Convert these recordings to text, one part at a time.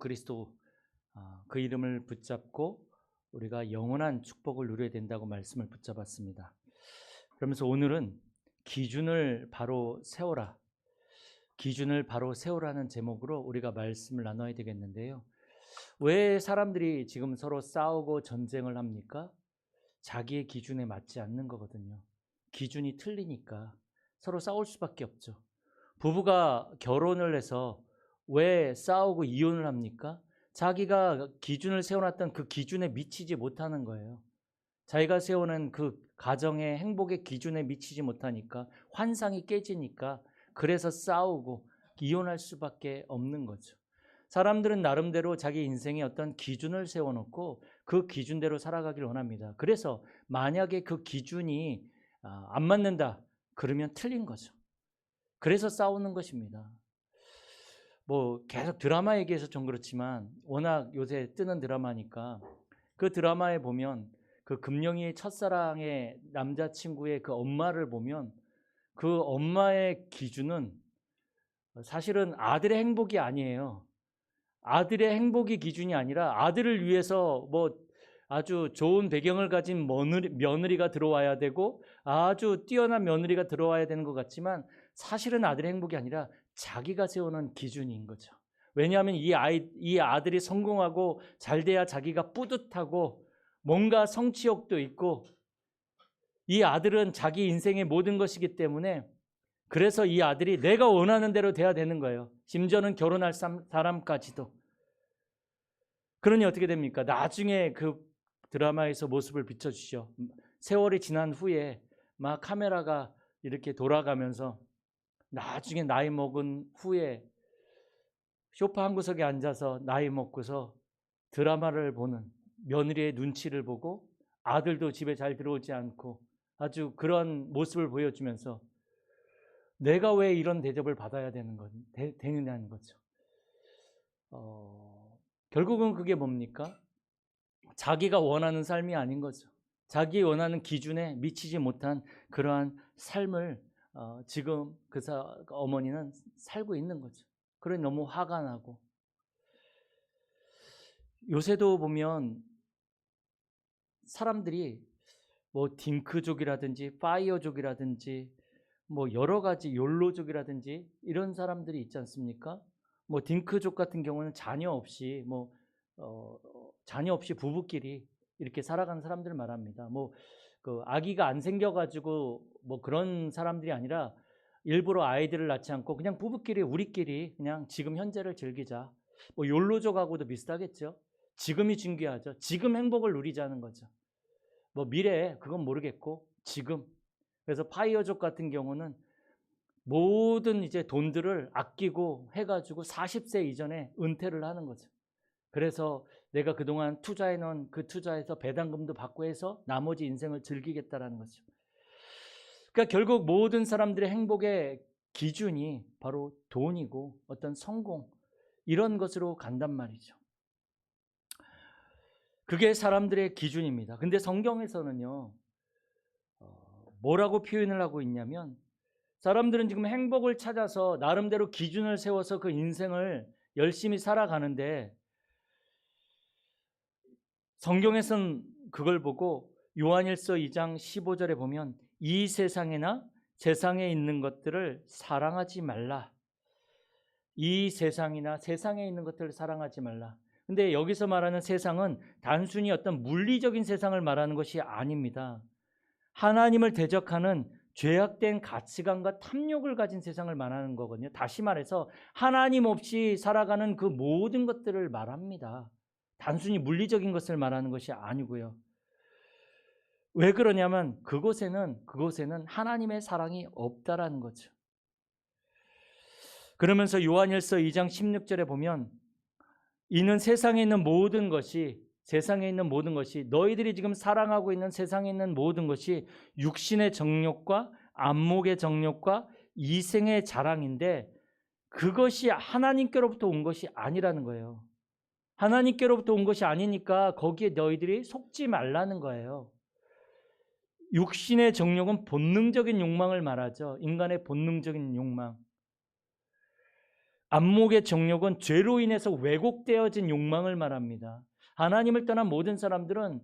그리스도 그 이름을 붙잡고 우리가 영원한 축복을 누려야 된다고 말씀을 붙잡았습니다. 그러면서 오늘은 기준을 바로 세워라. 기준을 바로 세우라는 제목으로 우리가 말씀을 나눠야 되겠는데요. 왜 사람들이 지금 서로 싸우고 전쟁을 합니까? 자기의 기준에 맞지 않는 거거든요. 기준이 틀리니까 서로 싸울 수밖에 없죠. 부부가 결혼을 해서 왜 싸우고 이혼을 합니까? 자기가 기준을 세워놨던 그 기준에 미치지 못하는 거예요. 자기가 세우는 그 가정의 행복의 기준에 미치지 못하니까 환상이 깨지니까 그래서 싸우고 이혼할 수밖에 없는 거죠. 사람들은 나름대로 자기 인생에 어떤 기준을 세워놓고 그 기준대로 살아가길 원합니다. 그래서 만약에 그 기준이 안 맞는다 그러면 틀린 거죠. 그래서 싸우는 것입니다. 뭐 계속 드라마 얘기해서 좀 그렇지만 워낙 요새 뜨는 드라마니까 그 드라마에 보면 그 금영이의 첫사랑의 남자친구의 그 엄마를 보면 그 엄마의 기준은 사실은 아들의 행복이 아니에요. 아들의 행복이 기준이 아니라 아들을 위해서 뭐 아주 좋은 배경을 가진 며느리가 들어와야 되고 아주 뛰어난 며느리가 들어와야 되는 것 같지만 사실은 아들의 행복이 아니라 자기가 세우는 기준인 거죠. 왜냐하면 이 아들이 성공하고 잘 돼야 자기가 뿌듯하고 뭔가 성취욕도 있고 이 아들은 자기 인생의 모든 것이기 때문에 그래서 이 아들이 내가 원하는 대로 돼야 되는 거예요. 심지어는 결혼할 사람까지도. 그러니 어떻게 됩니까? 나중에 그 드라마에서 모습을 비춰주시죠. 세월이 지난 후에 막 카메라가 이렇게 돌아가면서 나중에 나이 먹은 후에 소파 한 구석에 앉아서 나이 먹고서 드라마를 보는 며느리의 눈치를 보고 아들도 집에 잘 들어오지 않고 아주 그런 모습을 보여주면서 내가 왜 이런 대접을 받아야 되느냐는 거죠. 결국은 그게 뭡니까? 자기가 원하는 삶이 아닌 거죠. 자기 원하는 기준에 미치지 못한 그러한 삶을 지금 그 어머니는 살고 있는 거죠. 그러니 너무 화가 나고 요새도 보면 사람들이 뭐 딩크족이라든지 파이어족이라든지 뭐 여러 가지 욜로족이라든지 이런 사람들이 있지 않습니까? 뭐 딩크족 같은 경우는 자녀 없이 자녀 없이 부부끼리 이렇게 살아가는 사람들을 말합니다. 뭐 그 아기가 안 생겨가지고 뭐 그런 사람들이 아니라 일부러 아이들을 낳지 않고 그냥 부부끼리 우리끼리 그냥 지금 현재를 즐기자. 뭐 욜로족하고도 비슷하겠죠. 지금이 중요하죠. 지금 행복을 누리자는 거죠. 뭐 미래 그건 모르겠고 지금. 그래서 파이어족 같은 경우는 모든 이제 돈들을 아끼고 해가지고 40세 이전에 은퇴를 하는 거죠. 그래서 내가 그동안 투자해 놓은 그 투자에서 배당금도 받고 해서 나머지 인생을 즐기겠다라는 거죠. 그러니까 결국 모든 사람들의 행복의 기준이 바로 돈이고 어떤 성공 이런 것으로 간단 말이죠. 그게 사람들의 기준입니다. 근데 성경에서는요, 뭐라고 표현을 하고 있냐면 사람들은 지금 행복을 찾아서 나름대로 기준을 세워서 그 인생을 열심히 살아가는데 성경에서는 그걸 보고 요한일서 2장 15절에 보면 이 세상에나 세상에 있는 것들을 사랑하지 말라. 이 세상이나 세상에 있는 것들을 사랑하지 말라. 근데 여기서 말하는 세상은 단순히 어떤 물리적인 세상을 말하는 것이 아닙니다. 하나님을 대적하는 죄악된 가치관과 탐욕을 가진 세상을 말하는 거거든요. 다시 말해서 하나님 없이 살아가는 그 모든 것들을 말합니다. 단순히 물리적인 것을 말하는 것이 아니고요. 왜 그러냐면 그곳에는 하나님의 사랑이 없다라는 거죠. 그러면서 요한일서 2장 16절에 보면 이는 세상에 있는 모든 것이 너희들이 지금 사랑하고 있는 세상에 있는 모든 것이 육신의 정욕과 안목의 정욕과 이생의 자랑인데 그것이 하나님께로부터 온 것이 아니라는 거예요. 하나님께로부터 온 것이 아니니까 거기에 너희들이 속지 말라는 거예요. 육신의 정욕은 본능적인 욕망을 말하죠. 인간의 본능적인 욕망. 안목의 정욕은 죄로 인해서 왜곡되어진 욕망을 말합니다. 하나님을 떠난 모든 사람들은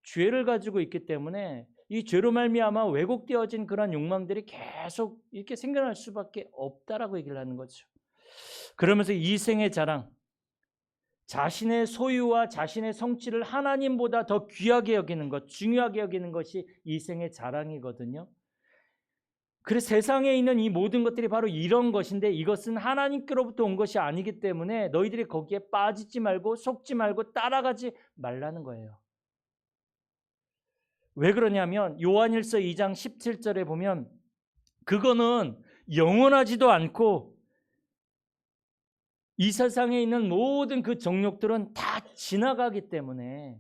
죄를 가지고 있기 때문에 이 죄로 말미암아 왜곡되어진 그런 욕망들이 계속 이렇게 생겨날 수밖에 없다라고 얘기를 하는 거죠. 그러면서 이생의 자랑, 자신의 소유와 자신의 성취를 하나님보다 더 귀하게 여기는 것, 중요하게 여기는 것이 이생의 자랑이거든요. 그래서 세상에 있는 이 모든 것들이 바로 이런 것인데 이것은 하나님께로부터 온 것이 아니기 때문에 너희들이 거기에 빠지지 말고 속지 말고 따라가지 말라는 거예요. 왜 그러냐면 요한일서 2장 17절에 보면 그거는 영원하지도 않고 이 세상에 있는 모든 그 정욕들은 다 지나가기 때문에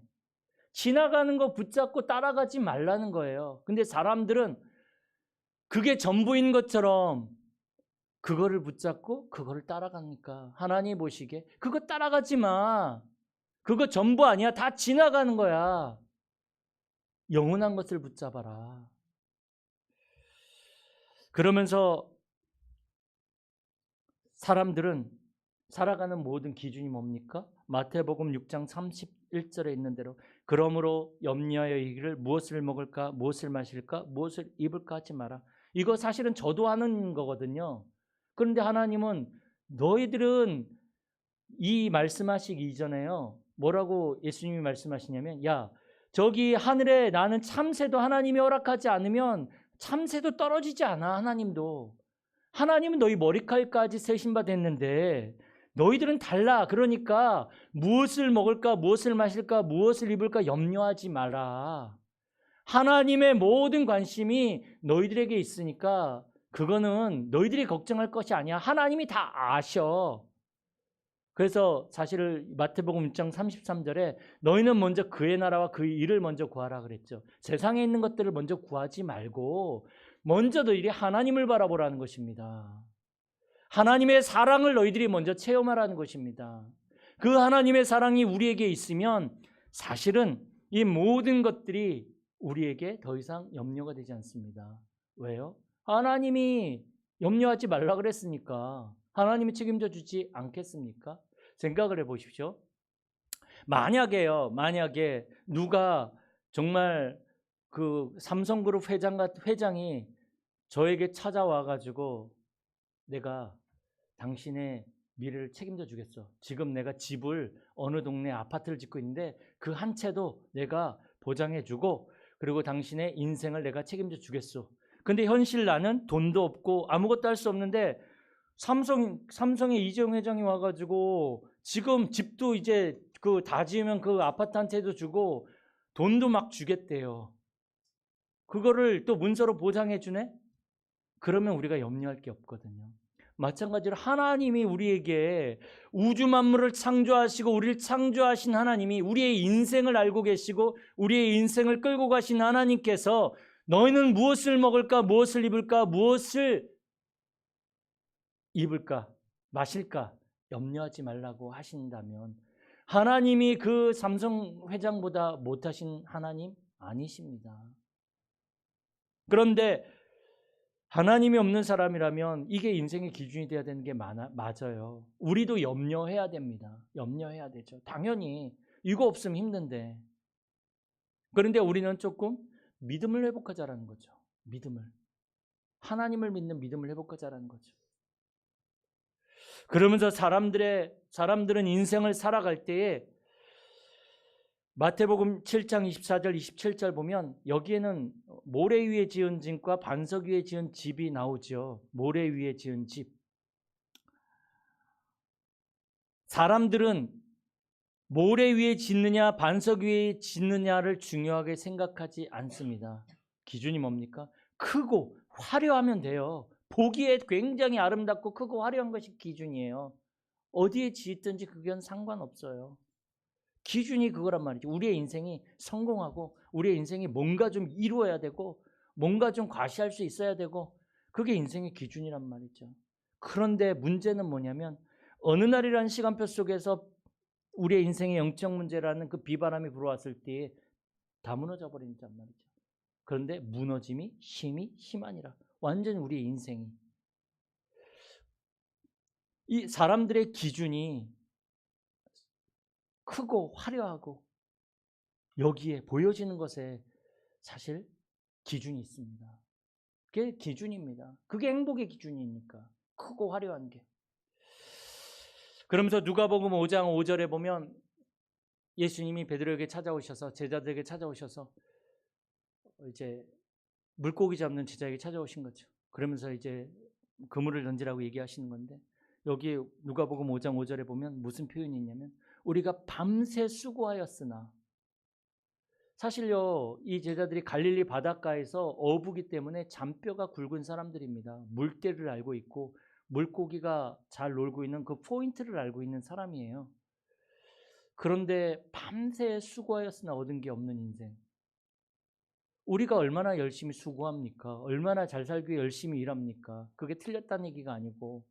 지나가는 거 붙잡고 따라가지 말라는 거예요. 근데 사람들은 그게 전부인 것처럼 그거를 붙잡고 그거를 따라가니까 하나님 보시기에 그거 따라가지 마. 그거 전부 아니야. 다 지나가는 거야. 영원한 것을 붙잡아라. 그러면서 사람들은 살아가는 모든 기준이 뭡니까? 마태복음 6장 31절에 있는 대로 그러므로 염려하여 이르기를 무엇을 먹을까 무엇을 마실까 무엇을 입을까 하지 마라. 이거 사실은 저도 하는 거거든요. 그런데 하나님은 너희들은 이 말씀하시기 이전에요. 뭐라고 예수님이 말씀하시냐면 야 저기 하늘에 나는 참새도 하나님이 허락하지 않으면 참새도 떨어지지 않아. 하나님은 너희 머리칼까지 세신 바 됐는데 너희들은 달라. 그러니까 무엇을 먹을까 무엇을 마실까 무엇을 입을까 염려하지 마라. 하나님의 모든 관심이 너희들에게 있으니까 그거는 너희들이 걱정할 것이 아니야. 하나님이 다 아셔. 그래서 사실 마태복음 6장 33절에 너희는 먼저 그의 나라와 그의 일을 먼저 구하라 그랬죠. 세상에 있는 것들을 먼저 구하지 말고 먼저 너희들이 하나님을 바라보라는 것입니다. 하나님의 사랑을 너희들이 먼저 체험하라는 것입니다. 그 하나님의 사랑이 우리에게 있으면 사실은 이 모든 것들이 우리에게 더 이상 염려가 되지 않습니다. 왜요? 하나님이 염려하지 말라 그랬으니까 하나님이 책임져 주지 않겠습니까? 생각을 해보십시오. 만약에 누가 정말 그 삼성그룹 회장이 저에게 찾아와 가지고 내가 당신의 미래를 책임져 주겠어. 지금 내가 집을 어느 동네 아파트를 짓고 있는데 그 한 채도 내가 보장해 주고 그리고 당신의 인생을 내가 책임져 주겠어. 근데 현실 나는 돈도 없고 아무것도 할 수 없는데 삼성의 이재용 회장이 와가지고 지금 집도 이제 그 다 지으면 그 아파트한테도 주고 돈도 막 주겠대요. 그거를 또 문서로 보장해 주네? 그러면 우리가 염려할 게 없거든요. 마찬가지로 하나님이 우리에게 우주 만물을 창조하시고 우리를 창조하신 하나님이 우리의 인생을 알고 계시고 우리의 인생을 끌고 가신 하나님께서 너희는 무엇을 먹을까 무엇을 입을까 무엇을 입을까 마실까 염려하지 말라고 하신다면 하나님이 그 삼성 회장보다 못하신 하나님 아니십니다. 그런데 하나님이 없는 사람이라면 이게 인생의 기준이 돼야 되는 게 맞아요. 우리도 염려해야 됩니다. 염려해야 되죠. 당연히 이거 없으면 힘든데. 그런데 우리는 조금 믿음을 회복하자라는 거죠. 믿음을. 하나님을 믿는 믿음을 회복하자라는 거죠. 그러면서 사람들은 인생을 살아갈 때에 마태복음 7장 24절 27절 보면 여기에는 모래 위에 지은 집과 반석 위에 지은 집이 나오죠. 모래 위에 지은 집. 사람들은 모래 위에 짓느냐 반석 위에 짓느냐를 중요하게 생각하지 않습니다. 기준이 뭡니까? 크고 화려하면 돼요. 보기에 굉장히 아름답고 크고 화려한 것이 기준이에요. 어디에 짓든지 그건 상관없어요. 기준이 그거란 말이죠. 우리의 인생이 성공하고 우리의 인생이 뭔가 좀 이루어야 되고 뭔가 좀 과시할 수 있어야 되고 그게 인생의 기준이란 말이죠. 그런데 문제는 뭐냐면 어느 날이라는 시간표 속에서 우리의 인생의 영적 문제라는 그 비바람이 불어왔을 때에 다 무너져 버린단 말이죠. 그런데 무너짐이 심하니라. 완전히 우리의 인생이. 이 사람들의 기준이 크고 화려하고 여기에 보여지는 것에 사실 기준이 있습니다. 그게 기준입니다. 그게 행복의 기준이니까. 크고 화려한 게. 그러면서 누가복음 5장 5절에 보면 예수님이 베드로에게 찾아오셔서 제자들에게 찾아오셔서 이제 물고기 잡는 제자에게 찾아오신 거죠. 그러면서 이제 그물을 던지라고 얘기하시는 건데 여기 누가복음 5장 5절에 보면 무슨 표현이 있냐면 우리가 밤새 수고하였으나 사실요 이 제자들이 갈릴리 바닷가에서 어부기 때문에 잔뼈가 굵은 사람들입니다. 물때를 알고 있고 물고기가 잘 놀고 있는 그 포인트를 알고 있는 사람이에요. 그런데 밤새 수고하였으나 얻은 게 없는 인생. 우리가 얼마나 열심히 수고합니까? 얼마나 잘 살기 위해 열심히 일합니까? 그게 틀렸다는 얘기가 아니고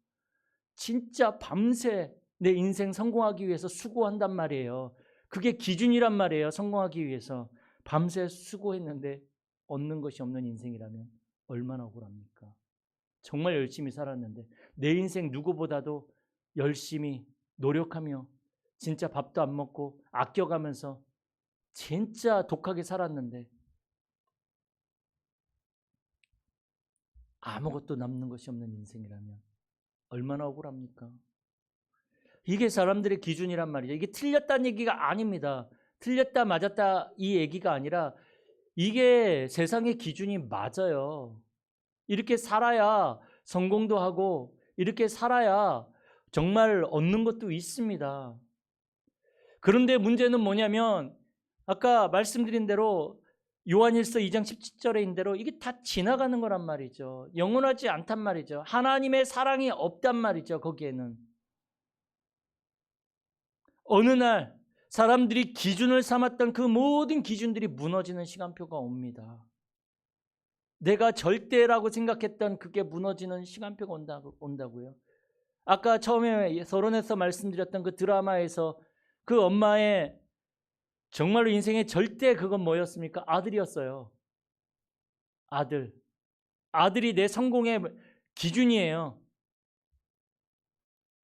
진짜 밤새 내 인생 성공하기 위해서 수고한단 말이에요. 그게 기준이란 말이에요. 성공하기 위해서. 밤새 수고했는데 얻는 것이 없는 인생이라면 얼마나 억울합니까? 정말 열심히 살았는데 내 인생 누구보다도 열심히 노력하며 진짜 밥도 안 먹고 아껴가면서 진짜 독하게 살았는데 아무것도 남는 것이 없는 인생이라면 얼마나 억울합니까? 이게 사람들의 기준이란 말이죠. 이게 틀렸다는 얘기가 아닙니다. 틀렸다 맞았다 이 얘기가 아니라 이게 세상의 기준이 맞아요. 이렇게 살아야 성공도 하고 이렇게 살아야 정말 얻는 것도 있습니다. 그런데 문제는 뭐냐면 아까 말씀드린 대로 요한일서 2장 17절인 대로 이게 다 지나가는 거란 말이죠. 영원하지 않단 말이죠. 하나님의 사랑이 없단 말이죠. 거기에는. 어느 날 사람들이 기준을 삼았던 그 모든 기준들이 무너지는 시간표가 옵니다. 내가 절대라고 생각했던 그게 무너지는 시간표가 온다고요. 아까 처음에 서론에서 말씀드렸던 그 드라마에서 그 엄마의 정말로 인생의 절대 그건 뭐였습니까? 아들이었어요. 아들. 아들이 내 성공의 기준이에요.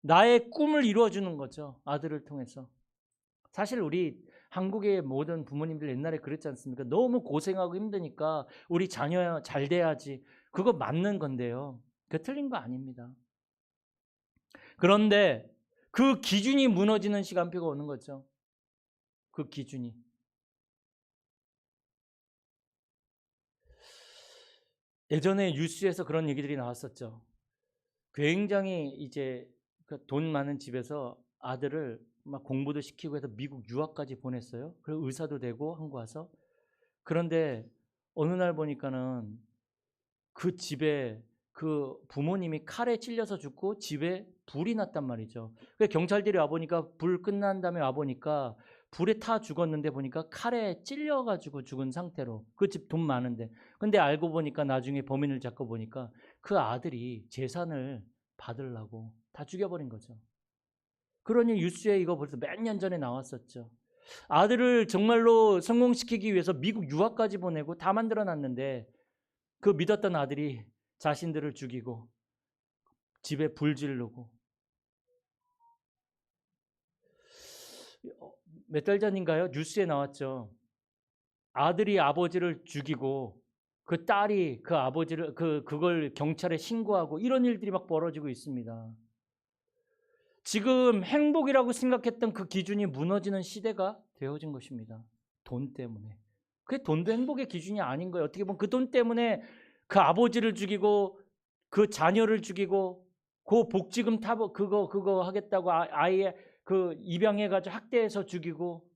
나의 꿈을 이루어주는 거죠. 아들을 통해서. 사실 우리 한국의 모든 부모님들 옛날에 그랬지 않습니까? 너무 고생하고 힘드니까 우리 자녀 잘 돼야지. 그거 맞는 건데요. 그 틀린 거 아닙니다. 그런데 그 기준이 무너지는 시간표가 오는 거죠. 그 기준이. 예전에 뉴스에서 그런 얘기들이 나왔었죠. 굉장히 이제 돈 많은 집에서 아들을 막 공부도 시키고 해서 미국 유학까지 보냈어요. 그리고 의사도 되고 한국 와서. 그런데 어느 날 보니까는 그 집에 그 부모님이 칼에 찔려서 죽고 집에 불이 났단 말이죠. 그래서 경찰들이 와보니까 불 끝난 다음에 와보니까 불에 타 죽었는데 보니까 칼에 찔려가지고 죽은 상태로 그 집 돈 많은데 근데 알고 보니까 나중에 범인을 잡고 보니까 그 아들이 재산을 받으려고 다 죽여버린 거죠. 그러니 뉴스에 이거 벌써 몇 년 전에 나왔었죠. 아들을 정말로 성공시키기 위해서 미국 유학까지 보내고 다 만들어놨는데 그 믿었던 아들이 자신들을 죽이고 집에 불 지르고 몇 달 전인가요? 뉴스에 나왔죠. 아들이 아버지를 죽이고 그 딸이 그 아버지를 그걸 경찰에 신고하고 이런 일들이 막 벌어지고 있습니다. 지금 행복이라고 생각했던 그 기준이 무너지는 시대가 되어진 것입니다. 돈 때문에. 그게 돈도 행복의 기준이 아닌 거예요. 어떻게 보면 그 돈 때문에 그 아버지를 죽이고 그 자녀를 죽이고 그 복지금 타고 그거 하겠다고 아예 그 입양해가지고 학대해서 죽이고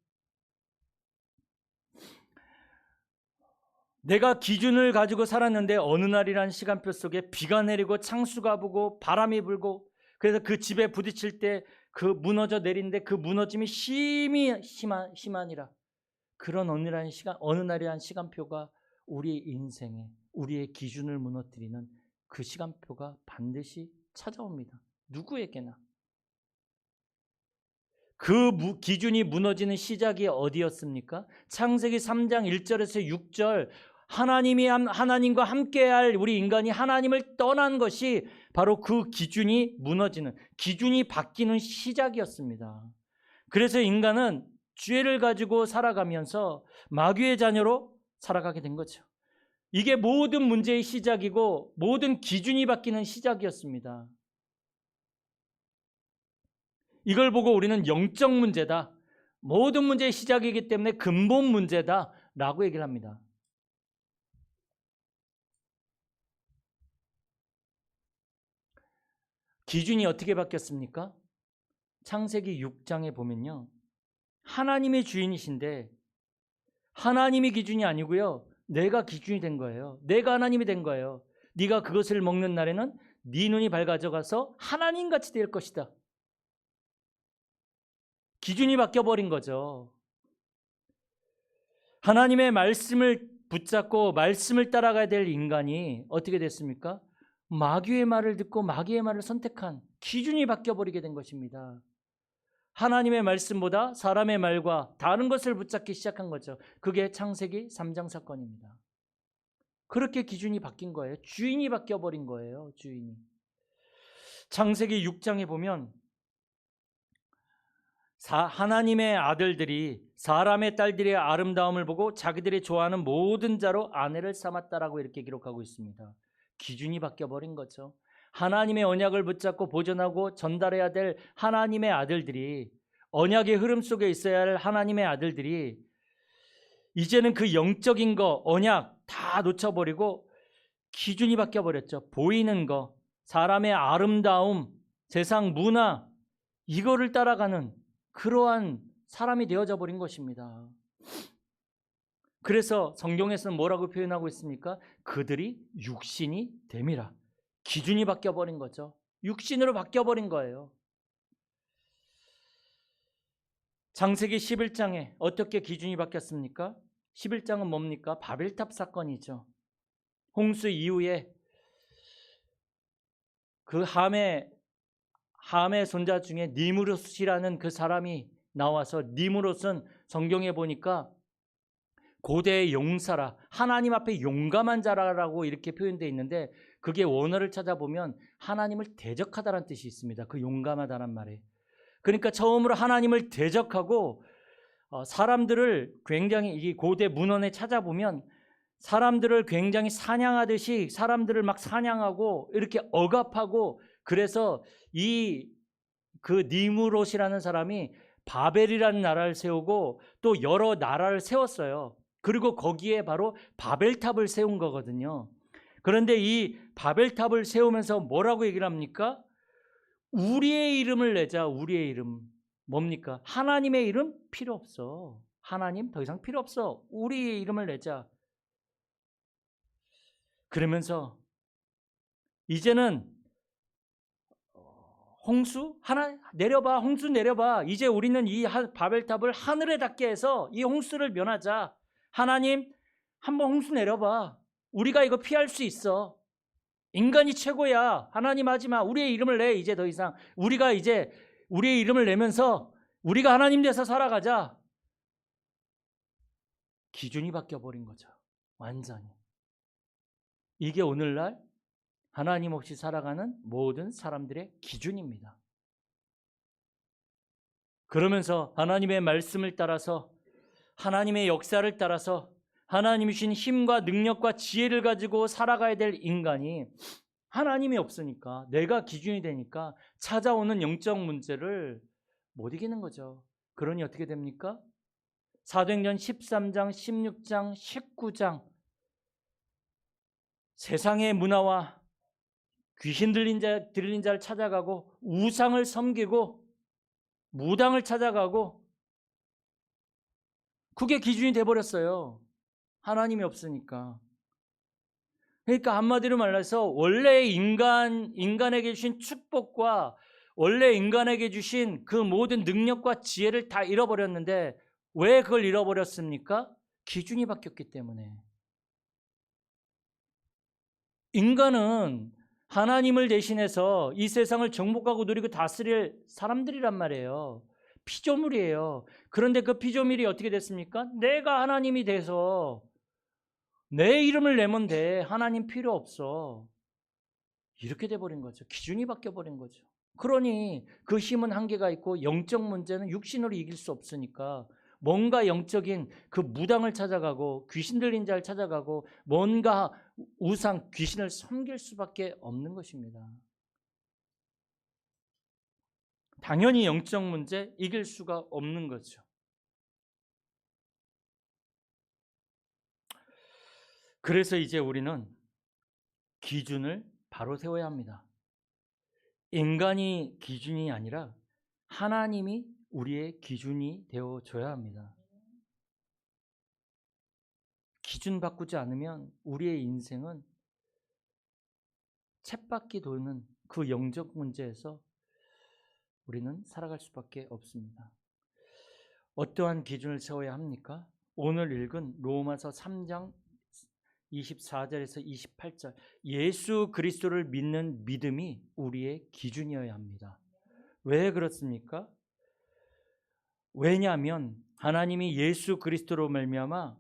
내가 기준을 가지고 살았는데 어느 날이란 시간표 속에 비가 내리고 창수가 부고 바람이 불고 그래서 그 집에 부딪힐 때 그 무너져 내린데 그 무너짐이 심하니라. 그런 어느 날이란 시간표가 우리 인생에 우리의 기준을 무너뜨리는 그 시간표가 반드시 찾아옵니다. 누구에게나. 그 기준이 무너지는 시작이 어디였습니까? 창세기 3장 1절에서 6절 하나님과 함께할 우리 인간이 하나님을 떠난 것이 바로 그 기준이 무너지는, 기준이 바뀌는 시작이었습니다. 그래서 인간은 죄를 가지고 살아가면서 마귀의 자녀로 살아가게 된 거죠. 이게 모든 문제의 시작이고 모든 기준이 바뀌는 시작이었습니다. 이걸 보고 우리는 영적 문제다, 모든 문제의 시작이기 때문에 근본 문제다라고 얘기를 합니다. 기준이 어떻게 바뀌었습니까? 창세기 6장에 보면요, 하나님의 주인이신데 하나님이 기준이 아니고요, 내가 기준이 된 거예요. 내가 하나님이 된 거예요. 네가 그것을 먹는 날에는 네 눈이 밝아져가서 하나님같이 될 것이다. 기준이 바뀌어버린 거죠. 하나님의 말씀을 붙잡고 말씀을 따라가야 될 인간이 어떻게 됐습니까? 마귀의 말을 듣고 마귀의 말을 선택한, 기준이 바뀌어버리게 된 것입니다. 하나님의 말씀보다 사람의 말과 다른 것을 붙잡기 시작한 거죠. 그게 창세기 3장 사건입니다. 그렇게 기준이 바뀐 거예요. 주인이 바뀌어버린 거예요. 주인이. 창세기 6장에 보면 하나님의 아들들이 사람의 딸들의 아름다움을 보고 자기들이 좋아하는 모든 자로 아내를 삼았다라고 이렇게 기록하고 있습니다. 기준이 바뀌어버린 거죠. 하나님의 언약을 붙잡고 보존하고 전달해야 될 하나님의 아들들이, 언약의 흐름 속에 있어야 할 하나님의 아들들이 이제는 그 영적인 거, 언약 다 놓쳐버리고 기준이 바뀌어버렸죠. 보이는 거, 사람의 아름다움, 세상 문화, 이거를 따라가는 그러한 사람이 되어져 버린 것입니다. 그래서 성경에서는 뭐라고 표현하고 있습니까? 그들이 육신이 됨이라. 기준이 바뀌어버린 거죠. 육신으로 바뀌어버린 거예요. 창세기 11장에 어떻게 기준이 바뀌었습니까? 11장은 뭡니까? 바벨탑 사건이죠. 홍수 이후에 그 함의 손자 중에 니무롯이라는 그 사람이 나와서, 니무롯은 성경에 보니까 고대의 용사라, 하나님 앞에 용감한 자라고 이렇게 표현되어 있는데, 그게 원어를 찾아보면 하나님을 대적하다라는 뜻이 있습니다. 그 용감하다란 말에. 그러니까 처음으로 하나님을 대적하고 사람들을 굉장히, 이 고대 문헌에 찾아보면 사람들을 굉장히 사냥하듯이 사람들을 막 사냥하고 이렇게 억압하고, 그래서 그 니무롯이라는 사람이 바벨이라는 나라를 세우고 또 여러 나라를 세웠어요. 그리고 거기에 바로 바벨탑을 세운 거거든요. 그런데 이 바벨탑을 세우면서 뭐라고 얘기를 합니까? 우리의 이름을 내자. 우리의 이름. 뭡니까? 하나님의 이름 필요 없어. 하나님 더 이상 필요 없어. 우리의 이름을 내자. 그러면서 이제는 홍수 하나 내려봐. 홍수 내려봐. 이제 우리는 이 바벨탑을 하늘에 닿게 해서 이 홍수를 면하자. 하나님 한번 홍수 내려봐. 우리가 이거 피할 수 있어. 인간이 최고야. 하나님 하지마. 우리의 이름을 내. 이제 더 이상 우리가 이제 우리의 이름을 내면서 우리가 하나님 돼서 살아가자. 기준이 바뀌어버린 거죠. 완전히. 이게 오늘날 하나님 없이 살아가는 모든 사람들의 기준입니다. 그러면서 하나님의 말씀을 따라서, 하나님의 역사를 따라서 하나님이 주신 힘과 능력과 지혜를 가지고 살아가야 될 인간이 하나님이 없으니까, 내가 기준이 되니까 찾아오는 영적 문제를 못 이기는 거죠. 그러니 어떻게 됩니까? 사도행전 13장, 16장, 19장 세상의 문화와 귀신 들린 자를 찾아가고 우상을 섬기고 무당을 찾아가고, 그게 기준이 돼버렸어요. 하나님이 없으니까. 그러니까 한마디로 말해서 원래 인간에게 주신 축복과 원래 인간에게 주신 그 모든 능력과 지혜를 다 잃어버렸는데, 왜 그걸 잃어버렸습니까? 기준이 바뀌었기 때문에. 인간은 하나님을 대신해서 이 세상을 정복하고 누리고 다스릴 사람들이란 말이에요. 피조물이에요. 그런데 그 피조물이 어떻게 됐습니까? 내가 하나님이 돼서 내 이름을 내면 돼. 하나님 필요 없어. 이렇게 돼버린 거죠. 기준이 바뀌어버린 거죠. 그러니 그 힘은 한계가 있고 영적 문제는 육신으로 이길 수 없으니까 뭔가 영적인 그 무당을 찾아가고 귀신 들린 자를 찾아가고 뭔가 우상 귀신을 섬길 수밖에 없는 것입니다. 당연히 영적 문제 이길 수가 없는 거죠. 그래서 이제 우리는 기준을 바로 세워야 합니다. 인간이 기준이 아니라 하나님이 우리의 기준이 되어줘야 합니다. 기준 바꾸지 않으면 우리의 인생은 쳇바퀴 도는 그 영적 문제에서 우리는 살아갈 수밖에 없습니다. 어떠한 기준을 세워야 합니까? 오늘 읽은 로마서 3장 24절에서 28절, 예수 그리스도를 믿는 믿음이 우리의 기준이어야 합니다. 왜 그렇습니까? 왜냐하면 하나님이 예수 그리스도로 말미암아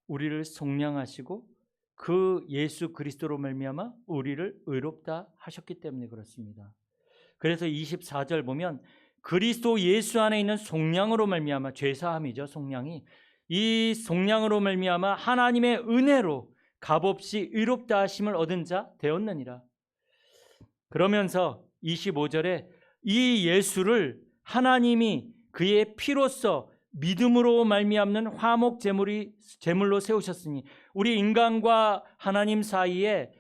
우리를 속량하시고 그 예수 그리스도로 말미암아 우리를 의롭다 하셨기 때문에 그렇습니다. 그래서 24절 보면 그리스도 예수 안에 있는 속량으로 말미암아, 죄사함이죠, 속량이. 이 속량으로 말미암아 하나님의 은혜로 값없이 의롭다 하심을 얻은 자 되었느니라. 그러면서 25절에 이 예수를 하나님이 그의 피로써 믿음으로 말미암는 화목 제물로 세우셨으니, 우리 인간과 하나님 사이에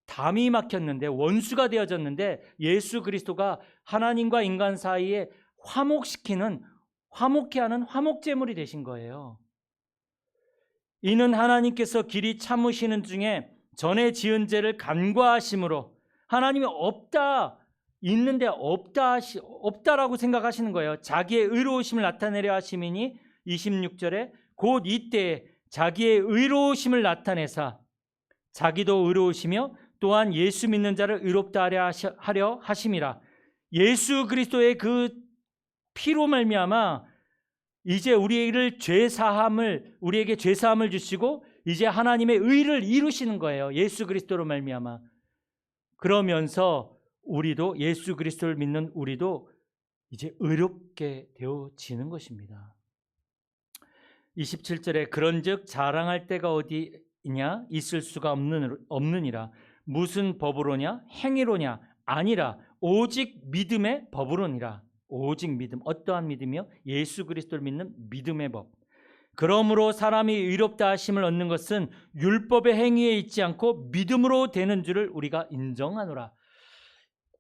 담이 막혔는데, 원수가 되어졌는데 예수 그리스도가 하나님과 인간 사이에 화목케 하는 화목 제물이 되신 거예요. 이는 하나님께서 길이 참으시는 중에 전에 지은 죄를 간과하심으로, 하나님이 있는데 없다라고 생각하시는 거예요. 자기의 의로우심을 나타내려 하심이니 26절에 곧 이때에 자기의 의로우심을 나타내사 자기도 의로우시며 또한 예수 믿는 자를 의롭다 하려 하심이라. 예수 그리스도의 그 피로 말미암아 이제 우리에게 죄사함을 주시고 이제 하나님의 의를 이루시는 거예요. 예수 그리스도로 말미암아. 그러면서 우리도, 예수 그리스도를 믿는 우리도 이제 의롭게 되어지는 것입니다. 27절에 그런즉 자랑할 때가 어디냐? 있을 수가 없느니라. 무슨 법으로냐? 행위로냐? 아니라 오직 믿음의 법으로니라. 오직 믿음. 어떠한 믿음이요? 예수 그리스도를 믿는 믿음의 법. 그러므로 사람이 의롭다 하심을 얻는 것은 율법의 행위에 있지 않고 믿음으로 되는 줄을 우리가 인정하노라.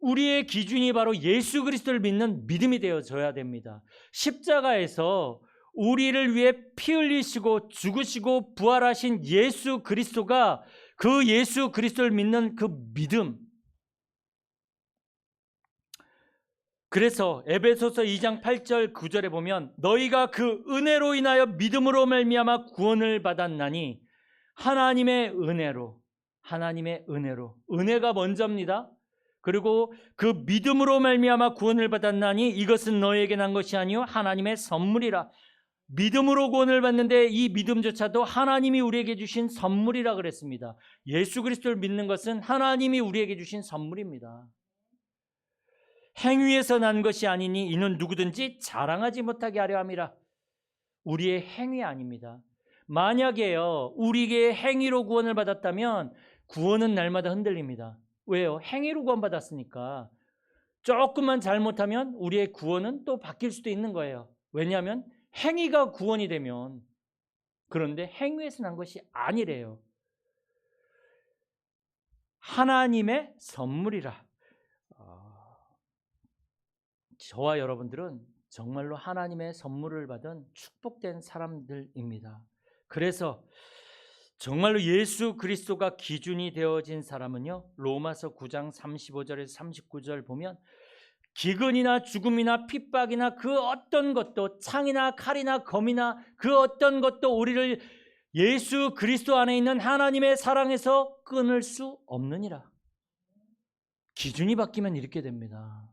우리의 기준이 바로 예수 그리스도를 믿는 믿음이 되어져야 됩니다. 십자가에서 우리를 위해 피 흘리시고 죽으시고 부활하신 예수 그리스도가, 그 예수 그리스도를 믿는 그 믿음. 그래서 에베소서 2장 8절 9절에 보면 너희가 그 은혜로 인하여 믿음으로 말미암아 구원을 받았나니, 하나님의 은혜로, 은혜가 먼저입니다. 그리고 그 믿음으로 말미암아 구원을 받았나니 이것은 너희에게 난 것이 아니요 하나님의 선물이라. 믿음으로 구원을 받는데 이 믿음조차도 하나님이 우리에게 주신 선물이라 그랬습니다. 예수 그리스도를 믿는 것은 하나님이 우리에게 주신 선물입니다. 행위에서 난 것이 아니니 이는 누구든지 자랑하지 못하게 하려 함이라. 우리의 행위 아닙니다. 만약에요, 우리에게 행위로 구원을 받았다면 구원은 날마다 흔들립니다. 왜요? 행위로 구원받았으니까. 조금만 잘못하면 우리의 구원은 또 바뀔 수도 있는 거예요. 왜냐하면 행위가 구원이 되면. 그런데 행위에서 난 것이 아니래요. 하나님의 선물이라. 저와 여러분들은 정말로 하나님의 선물을 받은 축복된 사람들입니다. 그래서 정말로 예수 그리스도가 기준이 되어진 사람은요, 로마서 9장 35절에서 39절 보면 기근이나 죽음이나 핍박이나 그 어떤 것도, 창이나 칼이나 검이나 그 어떤 것도 우리를 예수 그리스도 안에 있는 하나님의 사랑에서 끊을 수 없느니라. 기준이 바뀌면 이렇게 됩니다.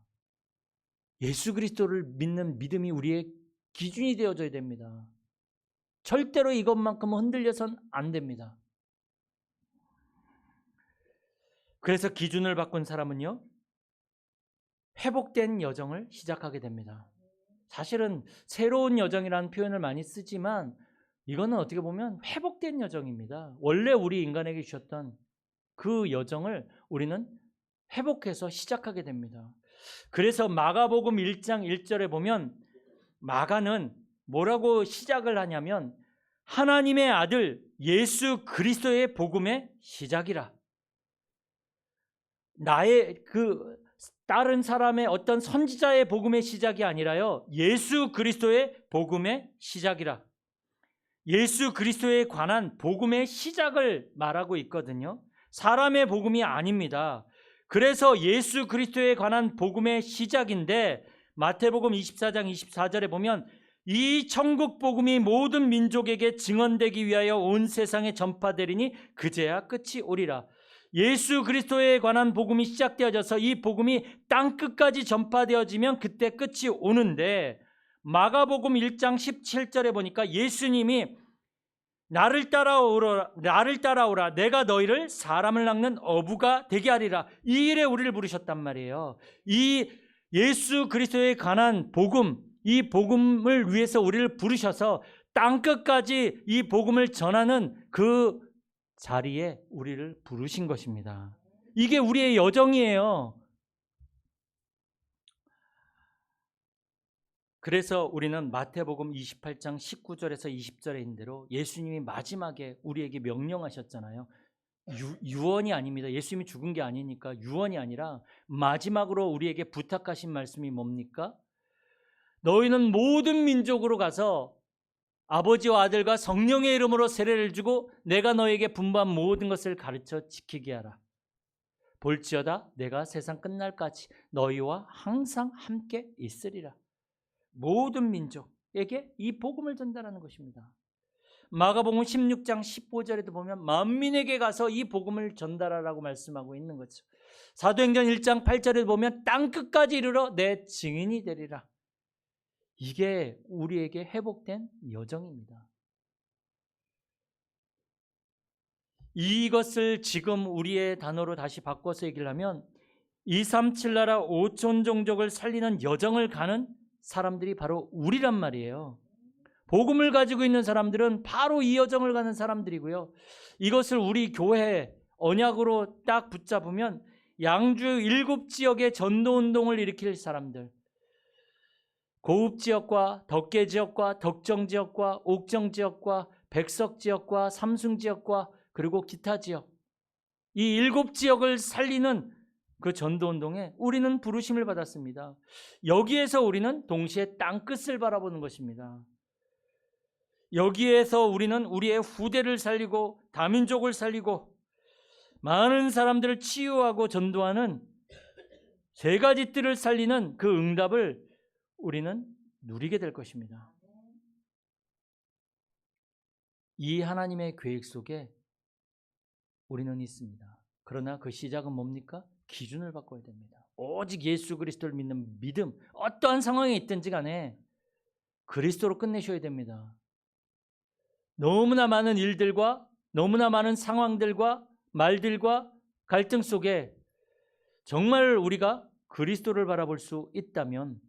예수 그리스도를 믿는 믿음이 우리의 기준이 되어져야 됩니다. 절대로 이것만큼은 흔들려선 안 됩니다. 그래서 기준을 바꾼 사람은요, 회복된 여정을 시작하게 됩니다. 사실은 새로운 여정이라는 표현을 많이 쓰지만 이거는 어떻게 보면 회복된 여정입니다. 원래 우리 인간에게 주셨던 그 여정을 우리는 회복해서 시작하게 됩니다. 그래서 마가복음 1장 1절에 보면 마가는 뭐라고 시작을 하냐면 하나님의 아들 예수 그리스도의 복음의 시작이라. 나의 다른 사람의 어떤 선지자의 복음의 시작이 아니라요, 예수 그리스도의 복음의 시작이라. 예수 그리스도에 관한 복음의 시작을 말하고 있거든요. 사람의 복음이 아닙니다. 그래서 예수 그리스도에 관한 복음의 시작인데 마태복음 24장 24절에 보면 이 천국 복음이 모든 민족에게 증언되기 위하여 온 세상에 전파되리니 그제야 끝이 오리라. 예수 그리스도에 관한 복음이 시작되어져서 이 복음이 땅끝까지 전파되어지면 그때 끝이 오는데 마가복음 1장 17절에 보니까 예수님이 나를 따라오라 내가 너희를 사람을 낚는 어부가 되게 하리라. 이 일에 우리를 부르셨단 말이에요. 이 예수 그리스도에 관한 복음, 이 복음을 위해서 우리를 부르셔서 땅끝까지 이 복음을 전하는 그 자리에 우리를 부르신 것입니다. 이게 우리의 여정이에요. 그래서 우리는 마태복음 28장 19절에서 20절에 있는 대로 예수님이 마지막에 우리에게 명령하셨잖아요. 유언이 아닙니다. 예수님이 죽은 게 아니니까 유언이 아니라 마지막으로 우리에게 부탁하신 말씀이 뭡니까? 너희는 모든 민족으로 가서 아버지와 아들과 성령의 이름으로 세례를 주고 내가 너에게 분부한 모든 것을 가르쳐 지키게 하라. 볼지어다 내가 세상 끝날까지 너희와 항상 함께 있으리라. 모든 민족에게 이 복음을 전달하는 것입니다. 마가복음 16장 15절에도 보면 만민에게 가서 이 복음을 전달하라고 말씀하고 있는 거죠. 사도행전 1장 8절에 보면 땅끝까지 이르러 내 증인이 되리라. 이게 우리에게 회복된 여정입니다. 이것을 지금 우리의 단어로 다시 바꿔서 얘기를 하면 237 나라 5천 종족을 살리는 여정을 가는 사람들이 바로 우리란 말이에요. 복음을 가지고 있는 사람들은 바로 이 여정을 가는 사람들이고요. 이것을 우리 교회 언약으로 딱 붙잡으면 양주 7지역의 전도운동을 일으킬 사람들, 고읍지역과 덕계지역과 덕정지역과 옥정지역과 백석지역과 삼승지역과 그리고 기타 지역, 이 7지역을 살리는 그 전도운동에 우리는 부르심을 받았습니다. 여기에서 우리는 동시에 땅끝을 바라보는 것입니다. 여기에서 우리는 우리의 후대를 살리고 다민족을 살리고 많은 사람들을 치유하고 전도하는 세 가지 뜰을 살리는 그 응답을 우리는 누리게 될 것입니다. 이 하나님의 계획 속에 우리는 있습니다. 그러나 그 시작은 뭡니까? 기준을 바꿔야 됩니다. 오직 예수 그리스도를 믿는 믿음, 어떠한 상황에 있든지 간에 그리스도로 끝내셔야 됩니다. 너무나 많은 일들과 너무나 많은 상황들과 말들과 갈등 속에 정말 우리가 그리스도를 바라볼 수 있다면,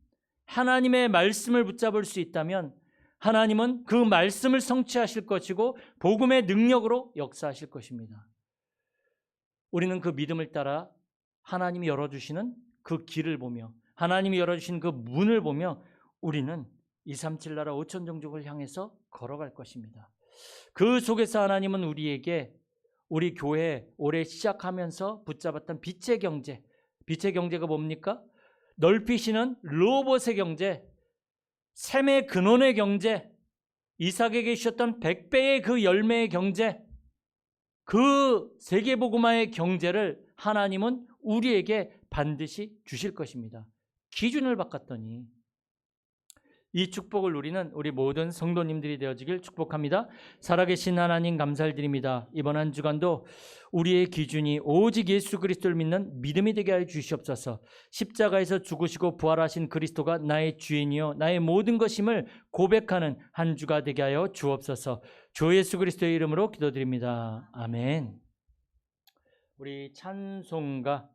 하나님의 말씀을 붙잡을 수 있다면 하나님은 그 말씀을 성취하실 것이고 복음의 능력으로 역사하실 것입니다. 우리는 그 믿음을 따라 하나님이 열어주시는 그 길을 보며 하나님이 열어주신 그 문을 보며 우리는 237 나라 5천 종족을 향해서 걸어갈 것입니다. 그 속에서 하나님은 우리에게 우리 교회 올해 시작하면서 붙잡았던 빛의 경제, 빛의 경제가 뭡니까? 넓히시는 로봇의 경제, 샘의 근원의 경제, 이삭에게 주셨던 100배의 그 열매의 경제, 그 세계복음화의 경제를 하나님은 우리에게 반드시 주실 것입니다. 기준을 바꿨더니 이 축복을 누리는 우리 모든 성도님들이 되어지길 축복합니다. 살아계신 하나님 감사를 드립니다. 이번 한 주간도 우리의 기준이 오직 예수 그리스도를 믿는 믿음이 되게 하여 주시옵소서. 십자가에서 죽으시고 부활하신 그리스도가 나의 주인이요 나의 모든 것임을 고백하는 한 주가 되게 하여 주옵소서. 주 예수 그리스도의 이름으로 기도드립니다. 아멘. 우리 찬송가